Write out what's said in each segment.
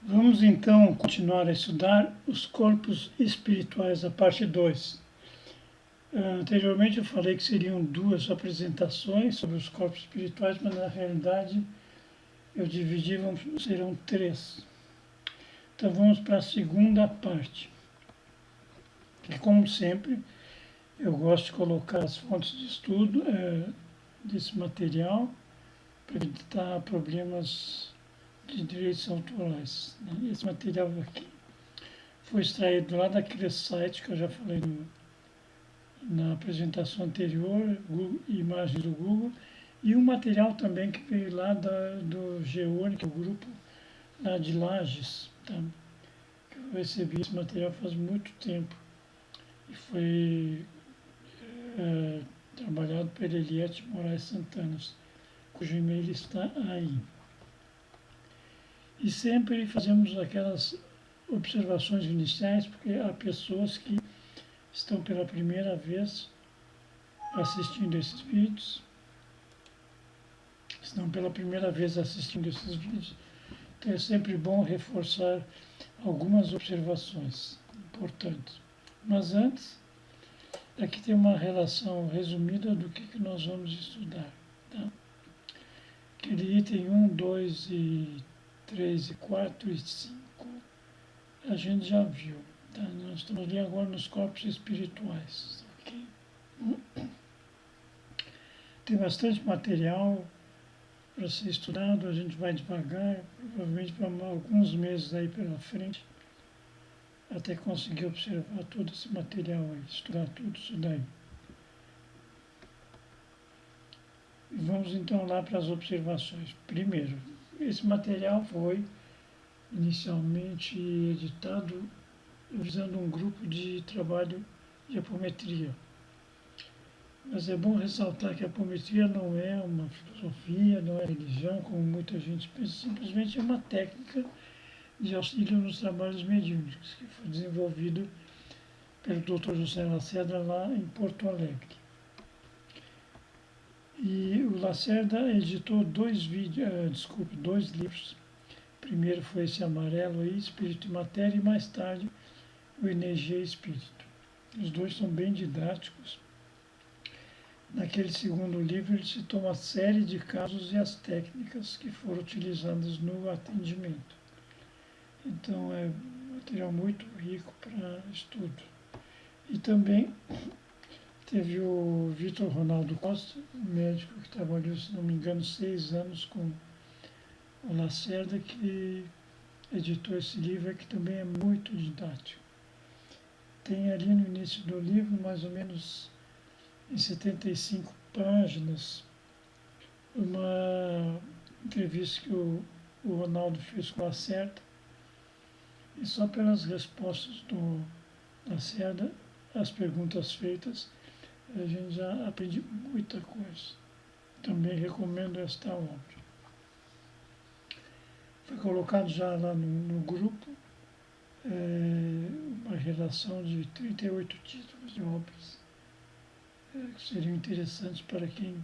Vamos então continuar a estudar os corpos espirituais, a parte 2. Anteriormente eu falei que seriam 2 apresentações sobre os corpos espirituais, mas na realidade eu dividi, serão 3. Então vamos para a segunda parte. E como sempre, eu gosto de colocar as fontes de estudo desse material para evitar problemas de direitos autorais. Esse material aqui foi extraído lá daquele site que eu já falei na apresentação anterior, imagens do Google, e um material também que veio lá do GEONI, que é o grupo lá de Lages. Tá? Eu recebi esse material faz muito tempo e foi trabalhado por Eliette Moraes Santana, cujo e-mail está aí. E sempre fazemos aquelas observações iniciais, porque há pessoas que estão pela primeira vez assistindo esses vídeos, estão pela primeira vez assistindo esses vídeos. Então é sempre bom reforçar algumas observações importantes. Mas antes, aqui tem uma relação resumida do que nós vamos estudar. Tá? Aquele item 1, 2 e 3 e 4 e 5 a gente já viu. Tá? Nós estamos ali agora nos corpos espirituais. Okay? Tem bastante material para ser estudado, a gente vai devagar, provavelmente para alguns meses aí pela frente, até conseguir observar todo esse material aí, estudar tudo isso daí. E vamos então lá para as observações. Primeiro, esse material foi inicialmente editado usando um grupo de trabalho de apometria. Mas é bom ressaltar que a apometria não é uma filosofia, não é religião, como muita gente pensa, simplesmente é uma técnica de auxílio nos trabalhos mediúnicos, que foi desenvolvido pelo Dr. José Lacerda lá em Porto Alegre. E o Lacerda editou 2 livros. O primeiro foi esse amarelo aí, Espírito e Matéria, e mais tarde o Energia e Espírito. Os 2 são bem didáticos. Naquele segundo livro ele citou uma série de casos e as técnicas que foram utilizadas no atendimento. Então é um material muito rico para estudo. E também teve o Vitor Ronaldo Costa, um médico que trabalhou, se não me engano, 6 anos com o Lacerda, que editou esse livro, que também é muito didático. Tem ali no início do livro, mais ou menos em 75 páginas, uma entrevista que o Ronaldo fez com o Lacerda, e só pelas respostas do Lacerda, as perguntas feitas, a gente já aprende muita coisa. Também recomendo esta obra. Foi colocado já lá no grupo uma relação de 38 títulos de obras que seriam interessantes para quem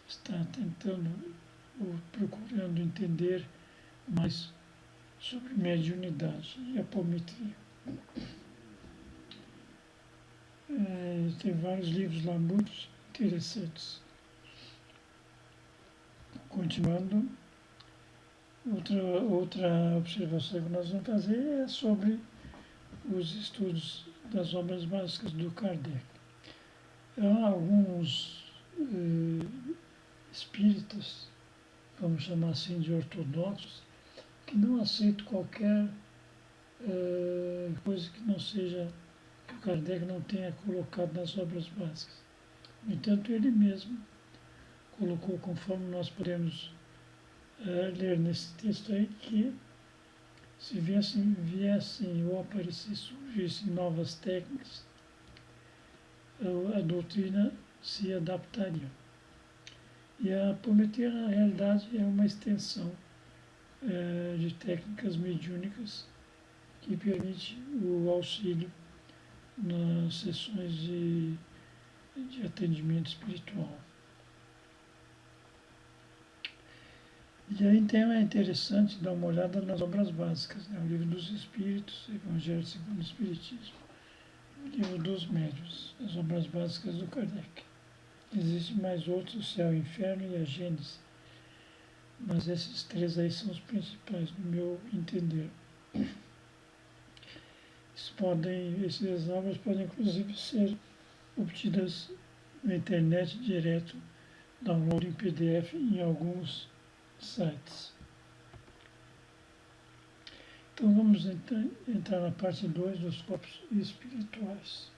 está tentando ou procurando entender mais sobre mediunidade e apometria. Tem vários livros lá muito interessantes. Continuando, outra observação que nós vamos fazer é sobre os estudos das obras básicas do Kardec. Há alguns espíritas, vamos chamar assim de ortodoxos, que não aceitam qualquer coisa que não seja, que o Kardec não tenha colocado nas obras básicas. No entanto, ele mesmo colocou, conforme nós podemos ler nesse texto aí, que se viessem ou surgissem novas técnicas, a doutrina se adaptaria. E a apometria, na realidade, é uma extensão de técnicas mediúnicas que permite o auxílio nas sessões de atendimento espiritual. E aí então é interessante dar uma olhada nas obras básicas, né? O Livro dos Espíritos, Evangelho segundo o Espiritismo, o Livro dos Médiuns, as obras básicas do Kardec. Existem mais outros, o Céu, o Inferno e a Gênese, mas esses três aí são os principais, no meu entender. Essas obras podem inclusive ser obtidas na internet direto, download em PDF em alguns sites. Então vamos entrar na parte 2 dos corpos espirituais.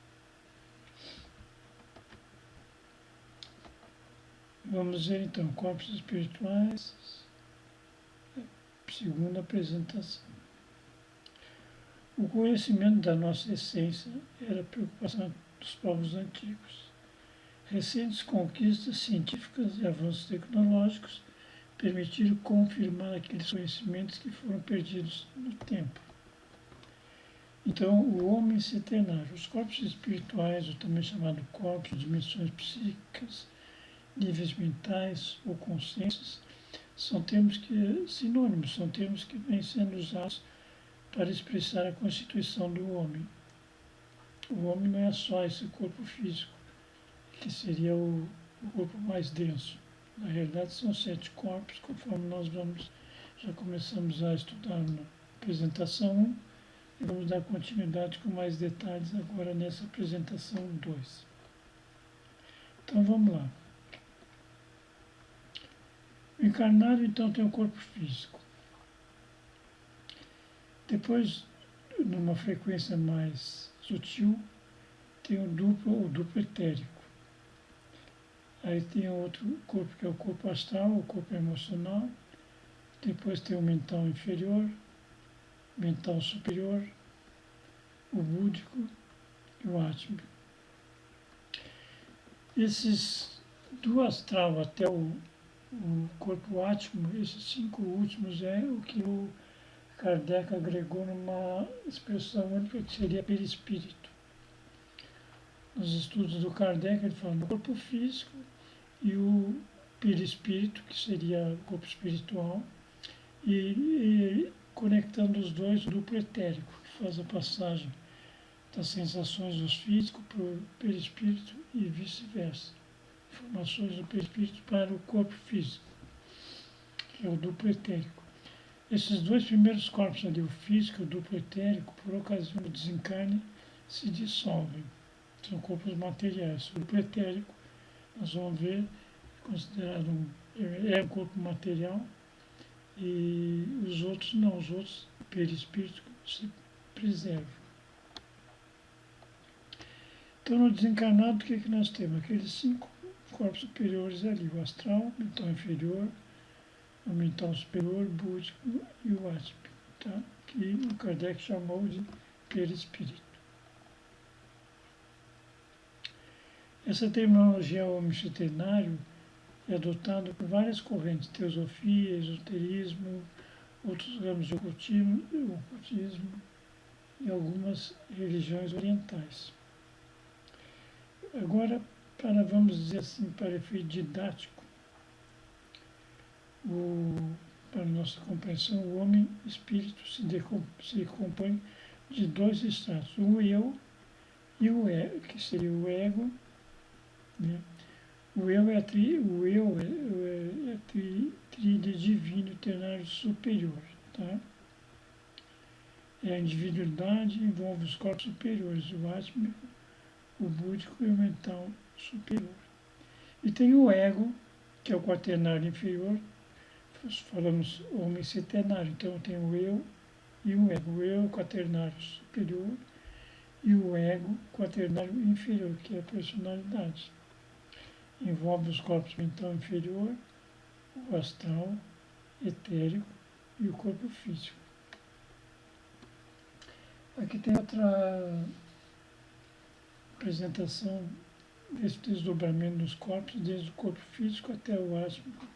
Vamos ver então corpos espirituais, segunda apresentação. O conhecimento da nossa essência era a preocupação dos povos antigos. Recentes conquistas científicas e avanços tecnológicos permitiram confirmar aqueles conhecimentos que foram perdidos no tempo. Então, o homem setenário, os corpos espirituais, ou também chamado corpos, dimensões psíquicas, níveis mentais ou consciências, são termos sinônimos, são termos que vêm sendo usados para expressar a constituição do homem. O homem não é só esse corpo físico, que seria o corpo mais denso. Na realidade, são 7 corpos, conforme nós já começamos a estudar na apresentação 1, e vamos dar continuidade com mais detalhes agora nessa apresentação 2. Então vamos lá. O encarnado, então, tem o corpo físico. Depois, numa frequência mais sutil, tem o duplo etérico. Aí tem outro corpo, que é o corpo astral, o corpo emocional. Depois tem o mental inferior, mental superior, o búdico e o átmico. Esses do astral até o corpo átmico, esses 5 últimos é o que o Kardec agregou numa expressão única que seria perispírito. Nos estudos do Kardec ele fala do corpo físico e o perispírito, que seria o corpo espiritual, e conectando os dois, o duplo etérico, que faz a passagem das sensações dos físicos para o perispírito e vice-versa. Informações do perispírito para o corpo físico, que é o duplo etérico. Esses 2 primeiros corpos ali, o físico e o duplo etérico, por ocasião do desencarne, se dissolvem. São corpos materiais. O duplo etérico, nós vamos ver, considerado um corpo material, e os outros não, os outros, o perispírito, se preservam. Então, no desencarnado, o que nós temos? Aqueles 5 corpos superiores ali, o astral, o mental inferior, o mental superior, o búdico e o átmico, tá? Que o Kardec chamou de perispírito. Essa terminologia homem setenário é adotada por várias correntes, teosofia, esoterismo, outros ramos de ocultismo e algumas religiões orientais. Agora, vamos dizer assim, para efeito didático, para nossa compreensão, o homem-espírito se compõe de 2 estratos, o eu e o ego, que seria o ego, né? O eu é a tríade divino ternário superior, tá? É a individualidade, envolve os corpos superiores, o átmico, o búdico e o mental superior. E tem o ego, que é o quaternário inferior, falamos homem setenário, então tem o eu e o ego. O eu, quaternário superior, e o ego, quaternário inferior, que é a personalidade. Envolve os corpos mental inferior, o astral, etérico e o corpo físico. Aqui tem outra apresentação desse desdobramento dos corpos, desde o corpo físico até o átmico,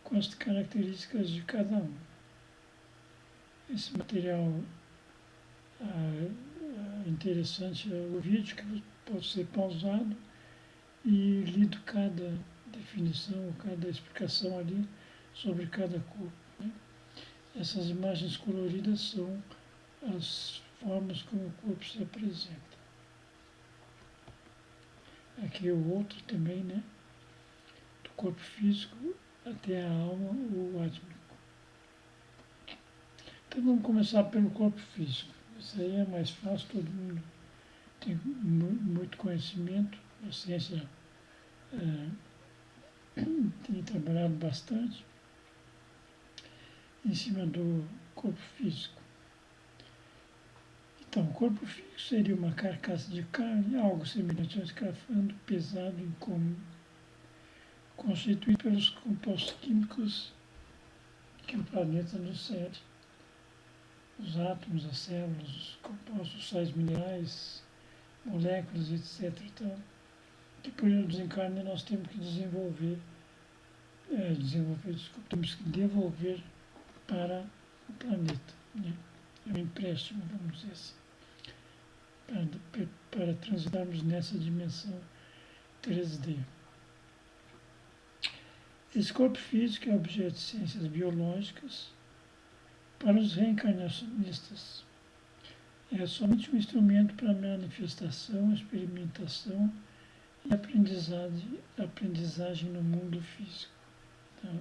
com as características de cada um. Esse material interessante é o vídeo, que pode ser pausado e lido cada definição, cada explicação ali sobre cada corpo, né? Essas imagens coloridas são as formas como o corpo se apresenta. Aqui é o outro também, né? Do corpo físico até a alma, o átomo. Então vamos começar pelo corpo físico. Isso aí é mais fácil, todo mundo tem muito conhecimento, a ciência tem trabalhado bastante em cima do corpo físico. Então, o corpo físico seria uma carcaça de carne, algo semelhante a um escafandro pesado e incomum, constituído pelos compostos químicos que o planeta nos cede. Os átomos, as células, os compostos, sais minerais, moléculas, etc. Então, que por ele desencarne nós temos que temos que devolver para o planeta, né? É um empréstimo, vamos dizer assim, para transitarmos nessa dimensão 3D. Esse corpo físico é objeto de ciências biológicas. Para os reencarnacionistas, é somente um instrumento para manifestação, experimentação e aprendizagem no mundo físico. Tá?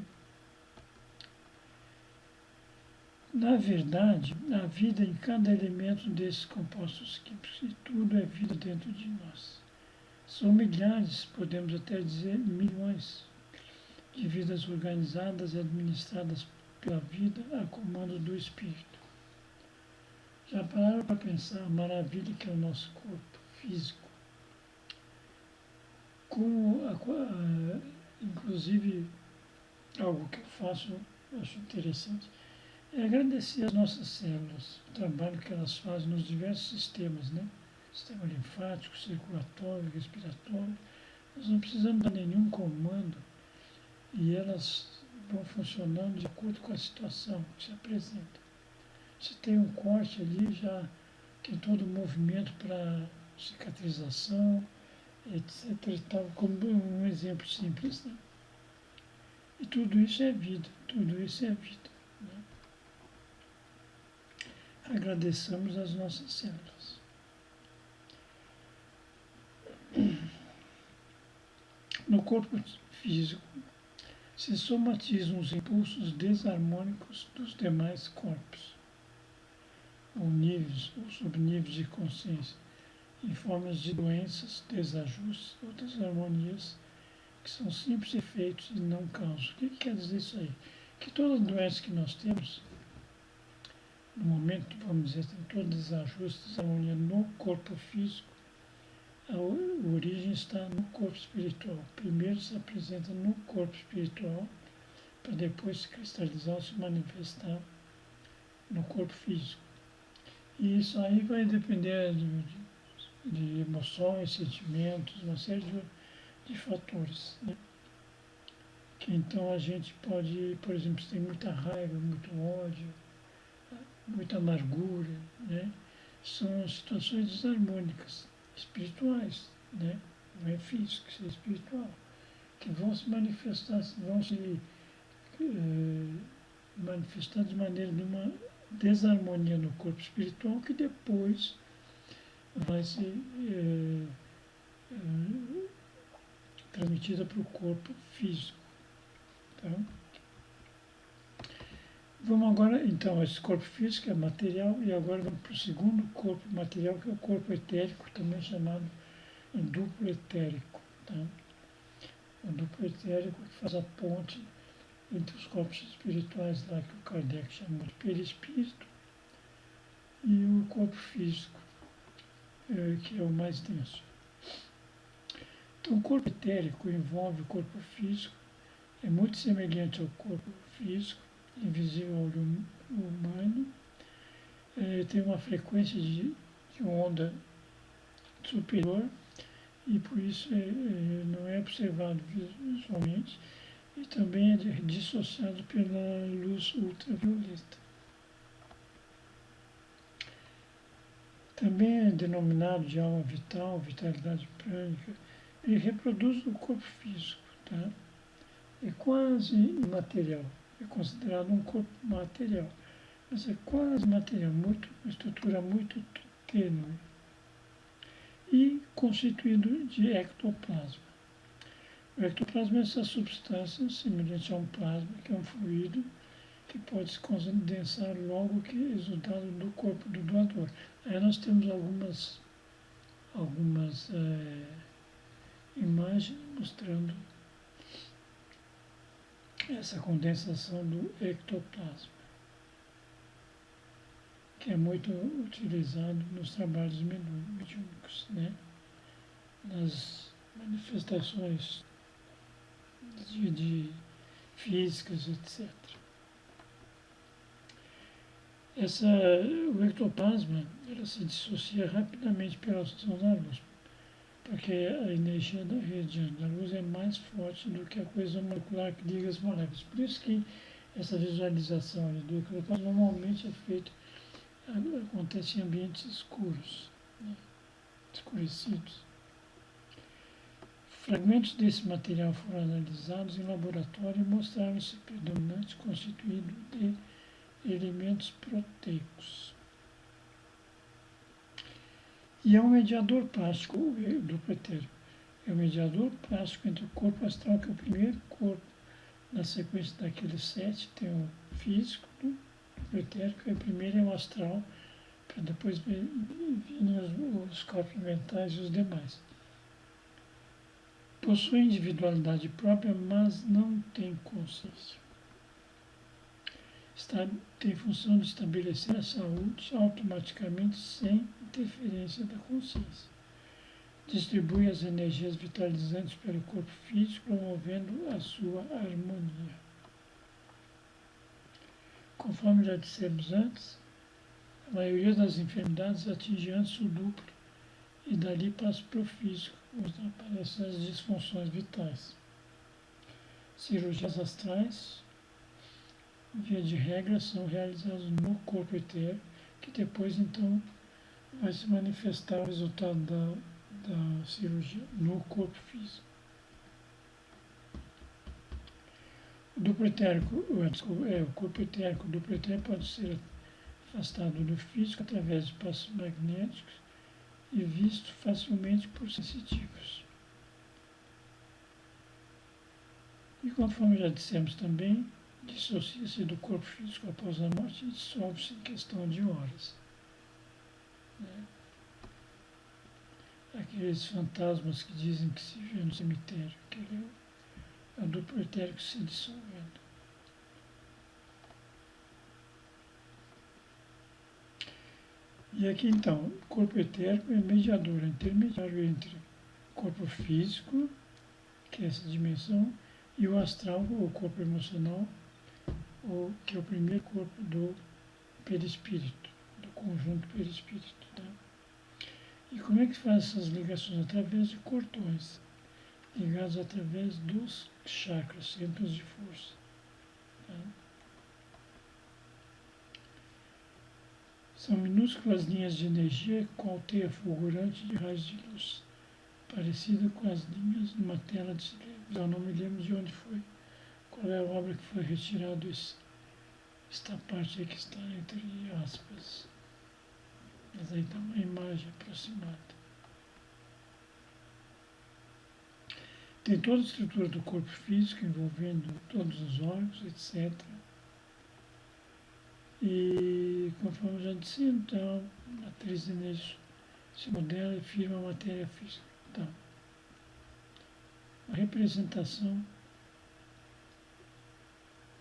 Na verdade, há vida em cada elemento desses compostos químicos e tudo é vida dentro de nós. São milhares, podemos até dizer milhões, de vidas organizadas e administradas pela vida a comando do espírito. Já pararam para pensar a maravilha que é o nosso corpo físico? Inclusive, algo que eu faço, acho interessante, é agradecer às nossas células, o trabalho que elas fazem nos diversos sistemas, né? Sistema linfático, circulatório, respiratório. Nós não precisamos dar nenhum comando e elas vão funcionando de acordo com a situação que se apresenta. Se tem um corte ali, já tem todo o movimento para cicatrização, etc. E tal, como um exemplo simples, né? E tudo isso é vida, tudo isso é vida. Né? Agradeçamos as nossas células. No corpo físico, se somatizam os impulsos desarmônicos dos demais corpos, ou níveis ou subníveis de consciência, em formas de doenças, desajustes ou desarmonias, que são simples efeitos e não causas. O que quer dizer isso aí? Que todas as doenças que nós temos, no momento, vamos dizer, tem todo desajuste, desarmonia no corpo físico, a origem está no corpo espiritual. Primeiro se apresenta no corpo espiritual, para depois se cristalizar ou se manifestar no corpo físico. E isso aí vai depender de emoções, sentimentos, uma série de fatores. Né? Que então a gente pode, por exemplo, se tem muita raiva, muito ódio, muita amargura, né? São situações desarmônicas, espirituais, né? Não é físico, é espiritual, que vão se manifestar, vão se manifestar de maneira de uma desarmonia no corpo espiritual que depois vai ser transmitida para o corpo físico. Tá? Vamos agora, então, esse corpo físico é material, e agora vamos para o segundo corpo material, que é o corpo etérico, também chamado duplo etérico. Tá? O duplo etérico que faz a ponte entre os corpos espirituais lá que o Kardec chamou de perispírito e o corpo físico, que é o mais denso. Então, o corpo etérico envolve o corpo físico, é muito semelhante ao corpo físico, invisível ao olho humano, tem uma frequência de onda superior e por isso não é observado visualmente e também é dissociado pela luz ultravioleta. Também é denominado de alma vital, vitalidade prânica. Ele reproduz o corpo físico, tá? É quase imaterial. é considerado um corpo material. Mas é quase material, uma estrutura muito tênue e constituído de ectoplasma. O ectoplasma é essa substância semelhante a um plasma, que é um fluido que pode se condensar logo que é resultado do corpo do doador. Aí nós temos algumas imagens mostrando essa condensação do ectoplasma, que é muito utilizado nos trabalhos mediúnicos, né? Nas manifestações de físicas, etc. O ectoplasma ela se dissocia rapidamente pela ação da luz, porque a energia da rede da luz é mais forte do que a coesão molecular que liga as moléculas. Por isso que essa visualização ali do ectoplasma normalmente é feita, acontece em ambientes escuros, né, escurecidos. Fragmentos desse material foram analisados em laboratório e mostraram-se predominantes constituídos de elementos proteicos. E é um mediador plástico, o duplo etérico. É um mediador plástico entre o corpo astral, que é o primeiro corpo, na sequência daqueles 7, tem o físico, o duplo etérico, e o primeiro é o astral, para depois virem os corpos mentais e os demais. Possui individualidade própria, mas não tem consciência. Tem função de estabelecer a saúde automaticamente, sem interferência da consciência. Distribui as energias vitalizantes pelo corpo físico, promovendo a sua harmonia. Conforme já dissemos antes, a maioria das enfermidades atinge antes o duplo e dali passa para o físico, onde aparecem as disfunções vitais. Cirurgias astrais, via de regra, são realizadas no corpo etéreo, que depois então vai se manifestar o resultado da cirurgia no corpo físico. O duplo etérico, o corpo etérico, o duplo etérico pode ser afastado do físico através de passos magnéticos e visto facilmente por sensitivos. E conforme já dissemos também, dissocia-se do corpo físico após a morte e dissolve-se em questão de horas. Né? Aqueles fantasmas que dizem que se vê no cemitério, que é o duplo etérico se dissolvendo. E aqui então, o corpo etérico é mediador, intermediário entre o corpo físico, que é essa dimensão, e o astral, o corpo emocional, que é o primeiro corpo do perispírito, do conjunto perispírito. Tá? E como é que faz essas ligações? Através de cordões, ligados através dos chakras, centros de força. Tá? São minúsculas linhas de energia com alteia fulgurante de raios de luz, parecida com as linhas numa tela de televisão. Não me lembro de onde foi, qual é a obra que foi retirado esta parte aí que está entre aspas. Mas aí está uma imagem aproximada. Tem toda a estrutura do corpo físico, envolvendo todos os órgãos, etc. E, conforme já disse, então, a matriz de energia se modela e firma a matéria física. Então, a representação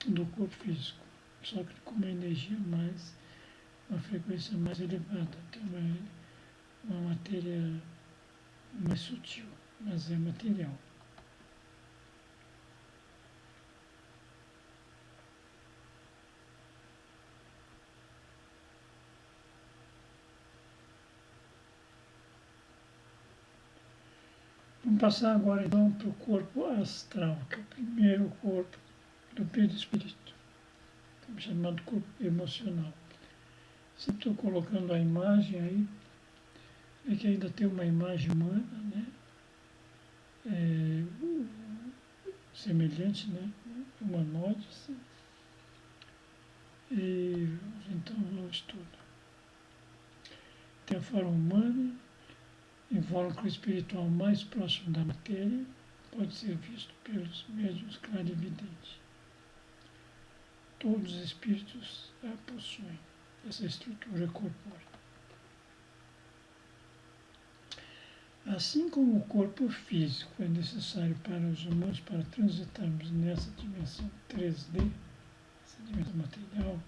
do corpo físico, só que com uma energia mais, uma frequência mais elevada, tem uma matéria mais sutil, mas é material. Vamos passar agora então para o corpo astral, que é o primeiro corpo do perispírito, chamado corpo emocional. Sempre estou colocando a imagem aí, é que ainda tem uma imagem humana, né? Semelhante, né? Humanoide, assim. E vamos então ao estudo. Tem a forma humana, invólucro espiritual mais próximo da matéria, pode ser visto pelos médiuns clarividentes. Todos os espíritos a possuem, essa estrutura corpórea. Assim como o corpo físico é necessário para os humanos para transitarmos nessa dimensão 3D, essa dimensão material,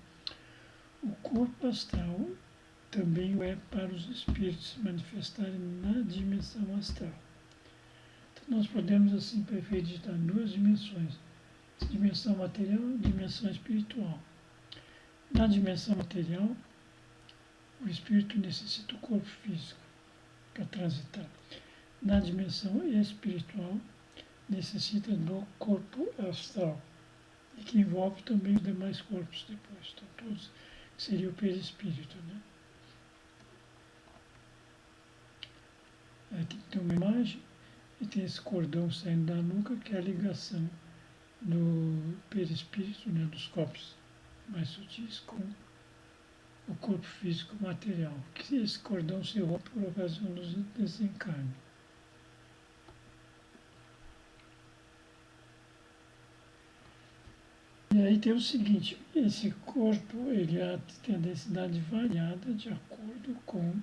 o corpo astral também o é para os espíritos se manifestarem na dimensão astral. Então nós podemos assim digitar duas dimensões, dimensão material e dimensão espiritual. Na dimensão material, o espírito necessita do corpo físico para transitar. Na dimensão espiritual, necessita do corpo astral, e que envolve também os demais corpos depois. Então, todos seria o perispírito, né? Aí tem uma imagem e tem esse cordão saindo da nuca, que é a ligação do perispírito, né, dos corpos mais sutis, com o corpo físico material. Que esse cordão se rompe por ocasião do desencarne. E aí tem o seguinte, esse corpo ele tem a densidade variada de acordo com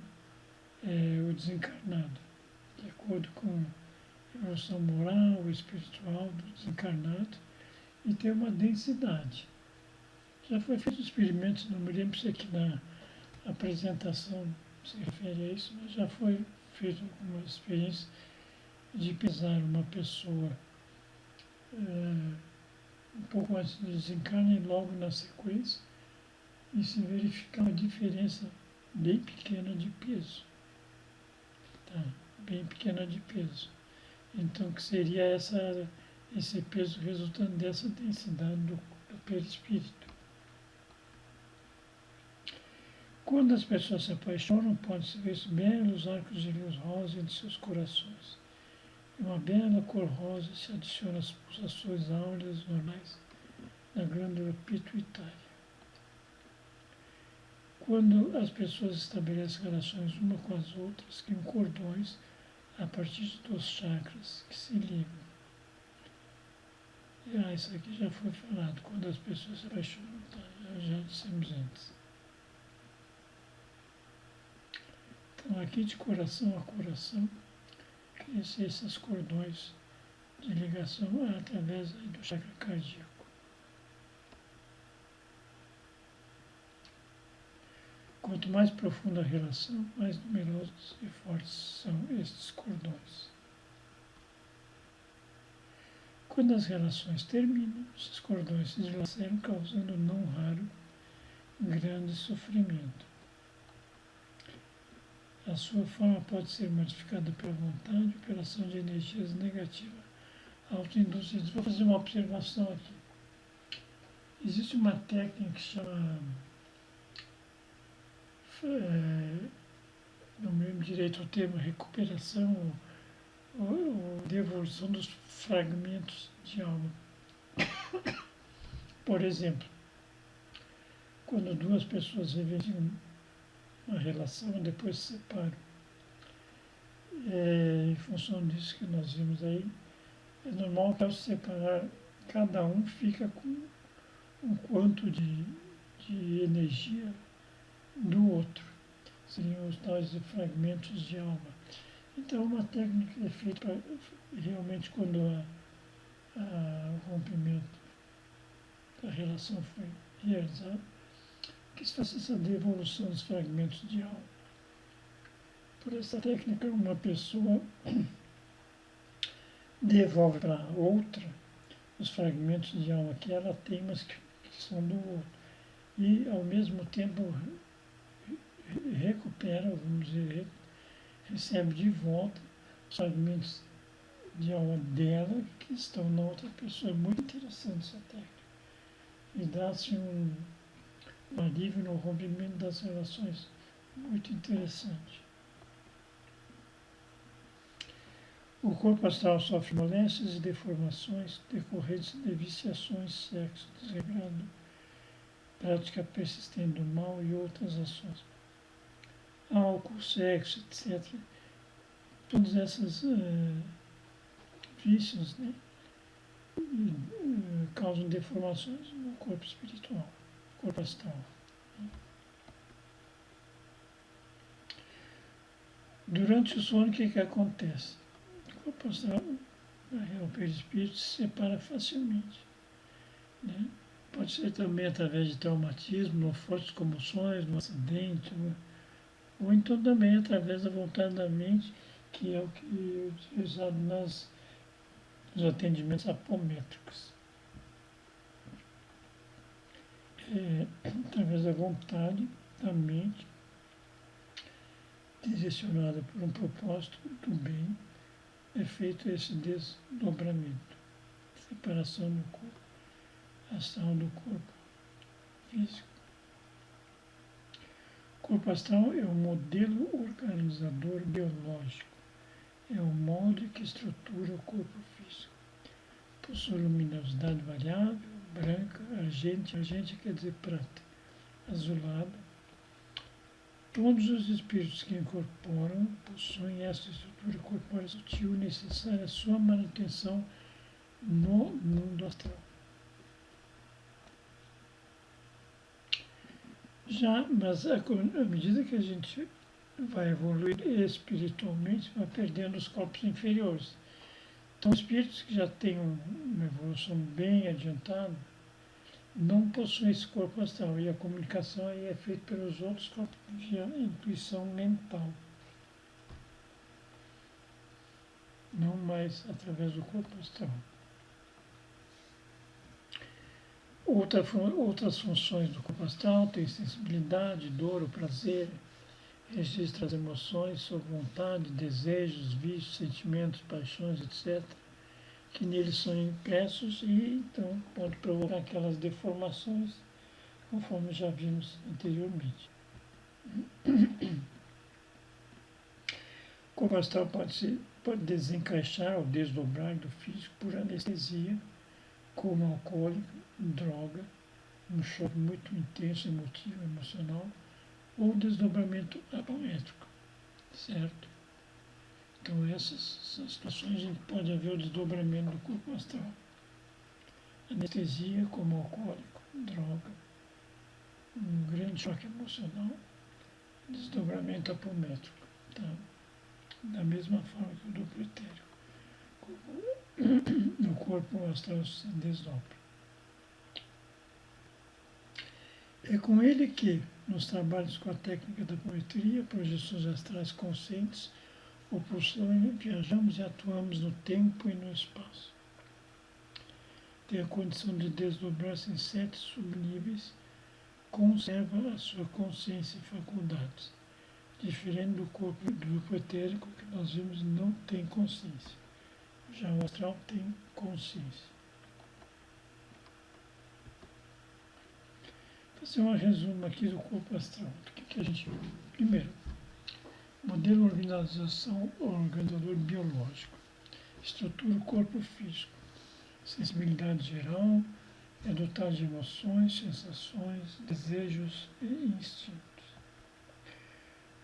o desencarnado, de acordo com a evolução moral, espiritual do desencarnado, e tem uma densidade. Já foi feito experimentos, não me lembro se aqui na apresentação se refere a isso, mas já foi feito alguma experiência de pesar uma pessoa um pouco antes do desencarne e logo na sequência, e se verificar uma diferença bem pequena de peso. Tá? Bem pequena de peso. Então, que seria esse peso resultante dessa densidade do perispírito. Quando as pessoas se apaixonam, pode-se ver belos arcos de luz rosa entre seus corações. E uma bela cor rosa se adiciona às pulsações áureas normais da glândula pituitária. Quando as pessoas estabelecem relações uma com as outras, criam cordões a partir dos chakras que se ligam. Isso aqui já foi falado, quando as pessoas se apaixonam, tá? Já dissemos antes. Então, aqui de coração a coração, crescem esses cordões de ligação através do chakra cardíaco. Quanto mais profunda a relação, mais numerosos e fortes são estes cordões. Quando as relações terminam, esses cordões se dilaceram, causando não raro grande sofrimento. A sua forma pode ser modificada pela vontade ou pela ação de energias negativas autoinduzidas. Vou fazer uma observação aqui. Existe uma técnica que se chama, não me lembro direito o termo, recuperação ou devolução dos fragmentos de alma. Por exemplo, quando duas pessoas vivenciam uma relação e depois se separam, em função disso que nós vimos aí, é normal que ao se separar, cada um fica com um quanto de energia do outro. Seriam os tais fragmentos de alma. Então, uma técnica é feita para, realmente quando o rompimento da relação foi realizado, que se faça essa devolução dos fragmentos de alma. Por essa técnica, uma pessoa devolve para outra os fragmentos de alma que ela tem, mas que são do outro. E, ao mesmo tempo, recupera, vamos dizer, recebe de volta os fragmentos de alma dela que estão na outra pessoa. É muito interessante essa técnica. E dá-se um alívio no rompimento das relações. Muito interessante. O corpo astral sofre moléstias e deformações decorrentes de viciações, sexo desregrado, prática persistente do mal e outras ações. Álcool, sexo, etc. Todos esses vícios, né, causam deformações no corpo espiritual, corpo astral. Durante o sono, o que acontece? O corpo astral, o perispírito, se separa facilmente. Né? Pode ser também através de traumatismo, ou fortes comoções, no acidente, ou então também através da vontade da mente, que é o que é utilizado nos atendimentos apométricos. Através da vontade da mente, direcionada por um propósito do bem, é feito esse desdobramento, separação do corpo astral do corpo físico. O corpo astral é um modelo organizador biológico, é o molde que estrutura o corpo físico. Possui luminosidade variável, branca, argente quer dizer prata, azulada. Todos os espíritos que incorporam possuem essa estrutura corpórea sutil necessária à sua manutenção no mundo astral. Mas à medida que a gente vai evoluir espiritualmente, vai perdendo os corpos inferiores. Então, espíritos que já têm uma evolução bem adiantada, não possuem esse corpo astral, e a comunicação aí é feita pelos outros corpos via intuição mental. Não mais através do corpo astral. Outras funções do corpo astral têm sensibilidade, dor, o prazer, registra as emoções, sua vontade, desejos, vícios, sentimentos, paixões, etc., que neles são impressos e então pode provocar aquelas deformações, conforme já vimos anteriormente. O corpo astral pode desencaixar ou desdobrar do físico por anestesia, como alcoólico, droga, um choque muito intenso, emotivo, emocional, ou desdobramento apométrico, certo? Então essas são situações em que pode haver o desdobramento do corpo astral. Anestesia como alcoólico, droga, um grande choque emocional, desdobramento apométrico, tá? Da mesma forma que o duplo etérico. O corpo astral se desdobra. É com ele que, nos trabalhos com a técnica da poetria, projeções astrais conscientes, ou por sonho, viajamos e atuamos no tempo e no espaço. Tem a condição de desdobrar-se em 7 subníveis, conserva a sua consciência e faculdades, diferente do corpo do grupo etérico, que nós vimos não tem consciência. Já o astral tem consciência. Vou fazer um resumo aqui do corpo astral. O que a gente viu? Primeiro, modelo organizador biológico. Estrutura o corpo físico. Sensibilidade geral, é dotado de emoções, sensações, desejos e instintos.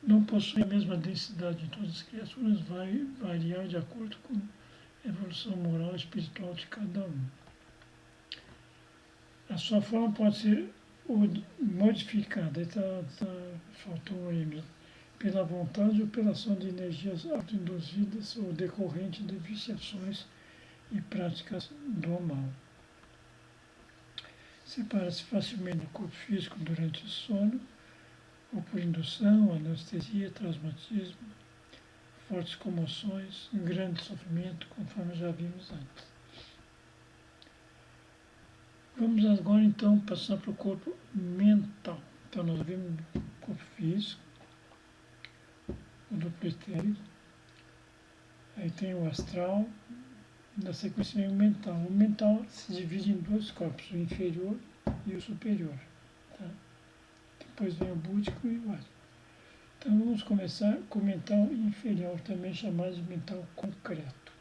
Não possui a mesma densidade de todas as criaturas, vai variar de acordo com a evolução moral e espiritual de cada um. A sua forma pode ser modificada, faltou um M, pela vontade ou pela ação de energias autoinduzidas ou decorrente de viciações e práticas do mal. Separa-se facilmente do corpo físico durante o sono, ou por indução, anestesia, traumatismo, fortes comoções, grande sofrimento, conforme já vimos antes. Vamos agora então passar para o corpo mental. Então nós vimos o corpo físico, o duplo etérico, aí tem o astral, e na sequência o mental. O mental se divide em 2 corpos, o inferior e o superior. Tá? Depois vem o búdico e o ático. Então vamos começar com o mental inferior, também chamado de mental concreto.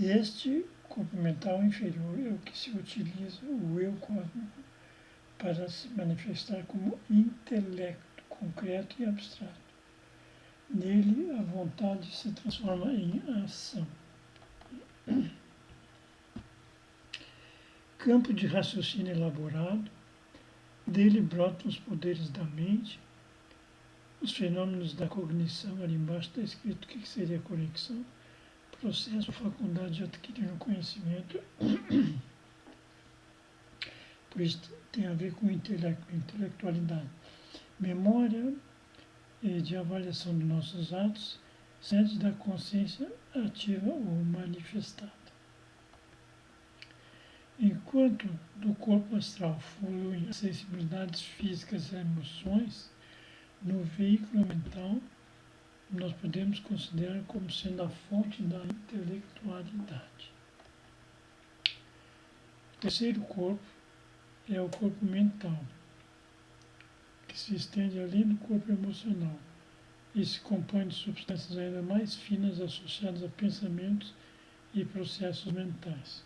Este corpo mental inferior é o que se utiliza o eu cósmico para se manifestar como intelecto concreto e abstrato. Nele, a vontade se transforma em ação. Campo de raciocínio elaborado, dele brotam os poderes da mente, os fenômenos da cognição. Ali embaixo está escrito o que seria a conexão, processo, faculdade de adquirir um conhecimento. Por isso tem a ver com intelectualidade. Memória de avaliação dos nossos atos, sede da consciência ativa ou manifestada. Enquanto do corpo astral fluem as sensibilidades físicas e emoções, no veículo mental nós podemos considerar como sendo a fonte da intelectualidade. O terceiro corpo é o corpo mental, que se estende além do corpo emocional e se compõe de substâncias ainda mais finas associadas a pensamentos e processos mentais.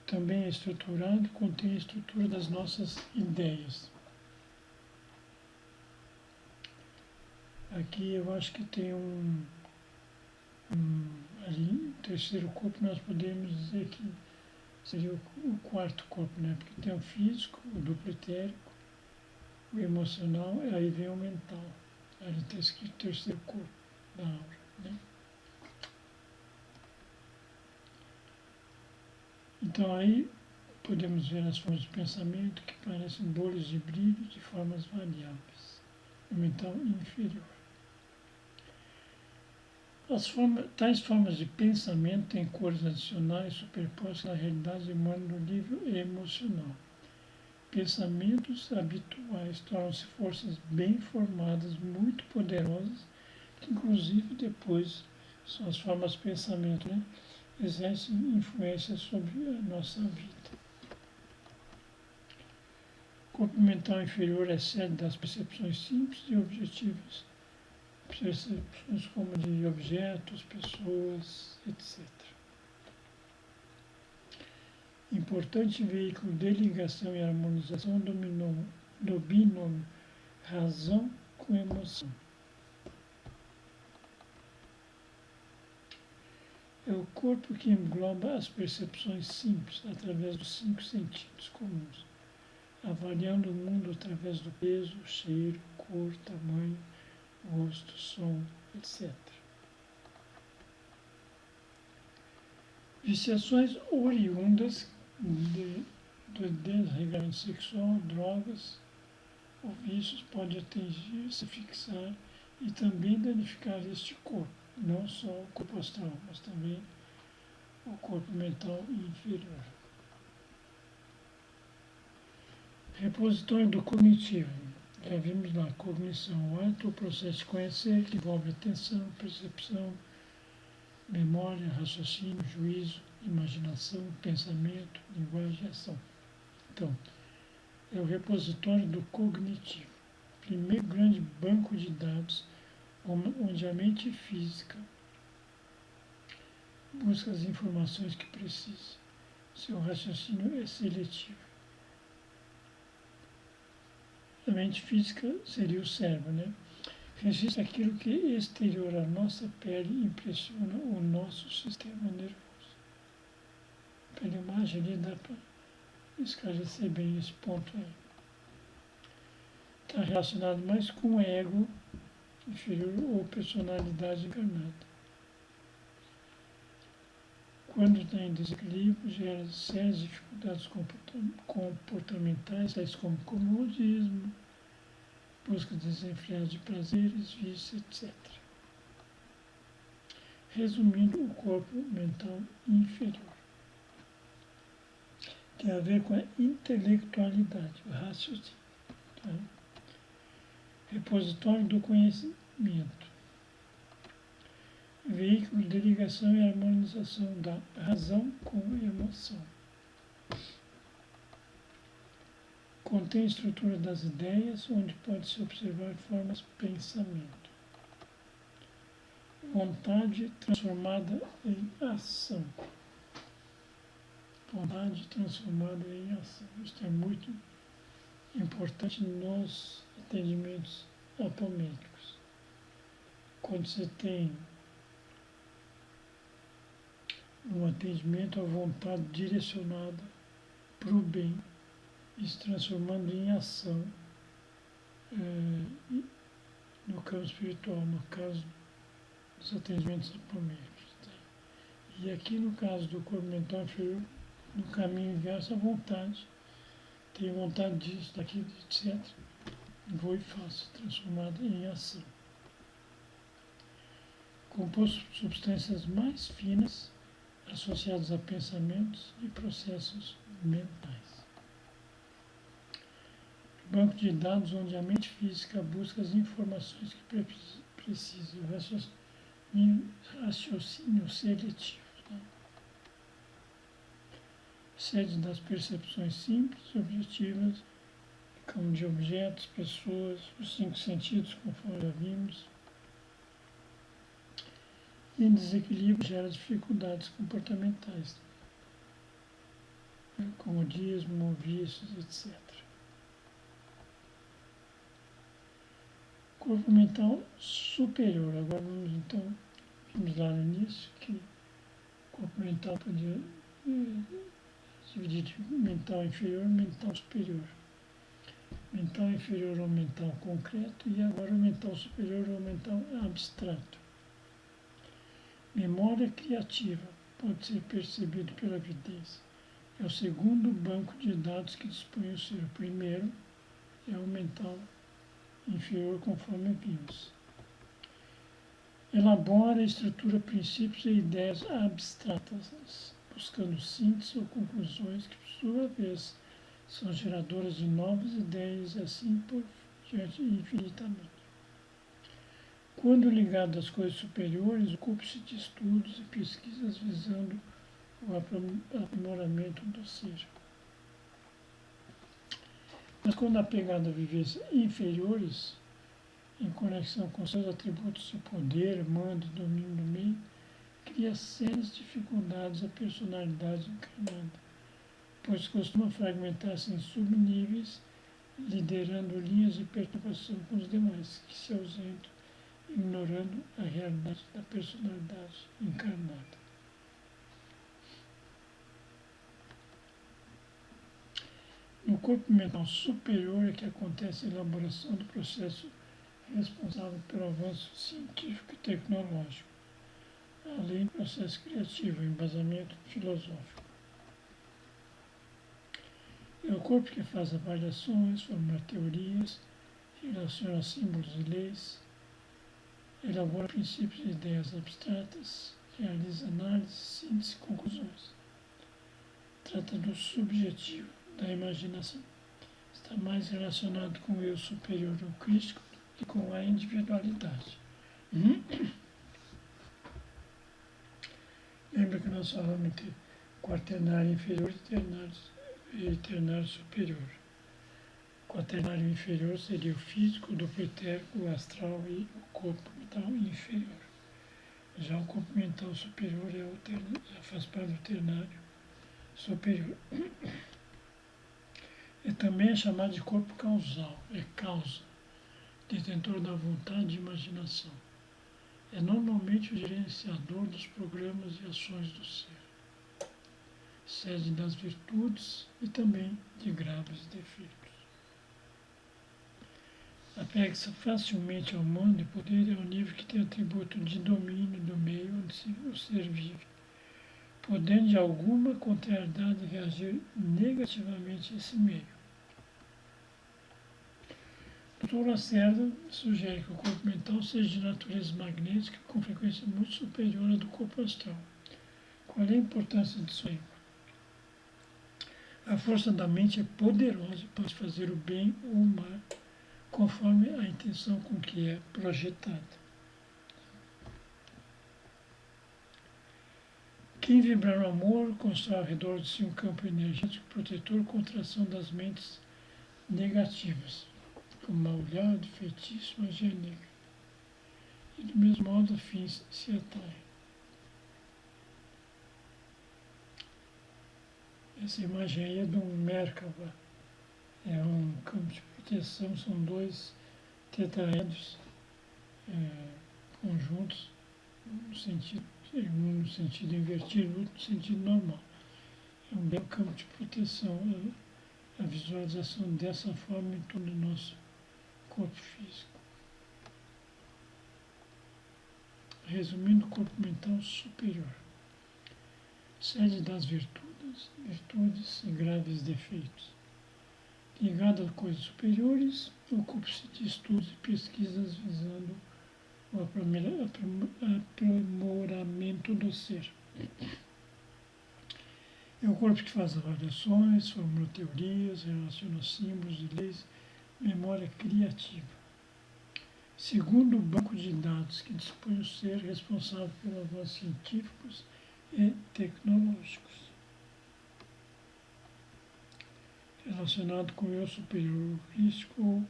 Também é estruturado e contém a estrutura das nossas ideias. Aqui eu acho que tem ali, no terceiro corpo nós podemos dizer que seria o quarto corpo, né? Porque tem o físico, o duplo etérico, o emocional, e aí vem o mental. Ali está escrito terceiro corpo da aura, né? Então aí podemos ver as formas de pensamento que parecem bolos de brilho de formas variáveis, no mental inferior. Tais formas de pensamento têm cores adicionais superpostas na realidade humana no nível emocional. Pensamentos habituais tornam-se forças bem formadas, muito poderosas, que inclusive depois são as formas de pensamento, né? Exercem influência sobre a nossa vida. O corpo mental inferior é sede das percepções simples e objetivas, percepções como de objetos, pessoas, etc. Importante veículo de ligação e harmonização do binômio razão com emoção. É o corpo que engloba as percepções simples através dos 5 sentidos comuns, avaliando o mundo através do peso, cheiro, cor, tamanho, gosto, som, etc. Viciações oriundas do desregramento sexual, drogas ou vícios podem atingir, se fixar e também danificar este corpo, não só o corpo astral, mas também o corpo mental inferior. Repositório do cognitivo. Já vimos lá, cognição, o ato, o processo de conhecer, que envolve atenção, percepção, memória, raciocínio, juízo, imaginação, pensamento, linguagem e ação. Então, é o repositório do cognitivo. Primeiro grande banco de dados onde a mente física busca as informações que precisa. Seu raciocínio é seletivo. A mente física seria o cérebro, né? Registra aquilo que exterior à nossa pele impressiona o nosso sistema nervoso. Pela imagem ali dá para esclarecer bem esse ponto aí. Está relacionado mais com o ego inferior ou personalidade encarnada. Quando está em desequilíbrio, gera sérias dificuldades comportamentais, tais como comodismo, busca desenfreada de prazeres, vícios, etc. Resumindo, o corpo mental inferior tem a ver com a intelectualidade, o raciocínio. Tá? Repositório do conhecimento. Veículo de ligação e harmonização da razão com a emoção. Contém a estrutura das ideias, onde pode-se observar formas de pensamento. Vontade transformada em ação. vontade transformada em ação. Isso é muito importante nos atendimentos apomêtricos. Quando você tem um atendimento à vontade direcionada para o bem e se transformando em ação no campo espiritual, no caso dos atendimentos apomêtricos. Tá? E aqui no caso do corpo mental inferior, no caminho inverso, a vontade. Tenho vontade disso, daquilo, etc. Vou e faço, transformado em ação. Composto por substâncias mais finas associadas a pensamentos e processos mentais. Banco de dados onde a mente física busca as informações que precisa, raciocínio seletivo. Né? Sede das percepções simples, objetivas, como de objetos, pessoas, os 5 sentidos, conforme já vimos. E em desequilíbrio gera dificuldades comportamentais, né? Comodismo, vícios, etc. Corpo mental superior. Agora vamos lá no início, que o corpo mental podia dividir de mental inferior e mental superior. Mental inferior ao mental concreto e agora o mental superior ao mental abstrato. Memória criativa pode ser percebido pela evidência. É o segundo banco de dados que dispõe o ser. O primeiro é o mental inferior, conforme vimos. Elabora, estrutura princípios e ideias abstratas, buscando síntese ou conclusões que, por sua vez, são geradoras de novas ideias e assim por diante infinitamente. Quando ligado às coisas superiores, ocupe-se de estudos e pesquisas visando o aprimoramento do ser. Mas quando apegado a vivências inferiores, em conexão com seus atributos de poder, mando e domínio do meio, cria sérias dificuldades à personalidade encarnada, pois costuma fragmentar-se em subníveis, liderando linhas de perturbação com os demais, que se ausentam, ignorando a realidade da personalidade encarnada. No corpo mental superior é que acontece a elaboração do processo responsável pelo avanço científico e tecnológico, além do processo criativo, embasamento filosófico. É o corpo que faz avaliações, formula teorias, relaciona símbolos e leis, elabora princípios e ideias abstratas, realiza análise, síntese e conclusões. Trata do subjetivo, da imaginação. Está mais relacionado com o eu superior ou crístico do que com a individualidade. Lembra que nós falamos de quaternário inferior e ternário superior. O quaternário inferior seria o físico, o duplo etérico, o astral e o corpo mental inferior. Já o corpo mental superior já faz parte do ternário superior. Também é chamado de corpo causal, é causa, detentor da vontade e imaginação. É normalmente o gerenciador dos programas e ações do ser, sede das virtudes e também de graves defeitos. Apega-se facilmente ao mando e poder ao nível que tem atributo de domínio do meio onde o ser vive, podendo de alguma contrariedade reagir negativamente a esse meio. Dr. Lacerda sugere que o corpo mental seja de natureza magnética com frequência muito superior à do corpo astral. Qual é a importância disso aí? A força da mente é poderosa e pode fazer o bem ou o mal, conforme a intenção com que é projetada. Quem vibra no amor constrói ao redor de si um campo energético protetor contra a ação das mentes negativas, como mal-olhado, feitiço, magia negra. E do mesmo modo afins se atraem. Essa imagem aí é de um Merkava, é um campo de proteção, são dois tetraedros conjuntos, no sentido, um no sentido invertido, outro no sentido normal. É um belo campo de proteção, a visualização dessa forma em todo o nosso corpo físico. Resumindo, o corpo mental superior, sede das virtudes e graves defeitos. Ligado a coisas superiores, ocupa-se de estudos e pesquisas visando o aprimoramento do ser. É o corpo que faz avaliações, formula teorias, relaciona símbolos e leis, memória criativa. Segundo o banco de dados que dispõe o ser responsável pelos avanços científicos e tecnológicos. Relacionado com o eu superior holístico ou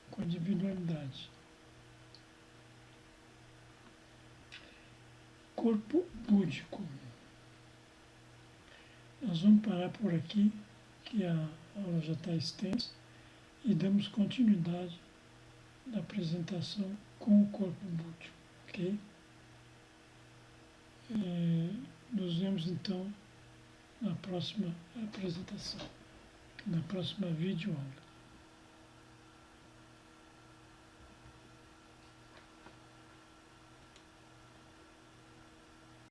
com a individualidade. Corpo búdico. Nós vamos parar por aqui, que a aula já está extensa, e damos continuidade na apresentação com o corpo búdico, ok? Nos vemos então na próxima apresentação, na próxima videoaula.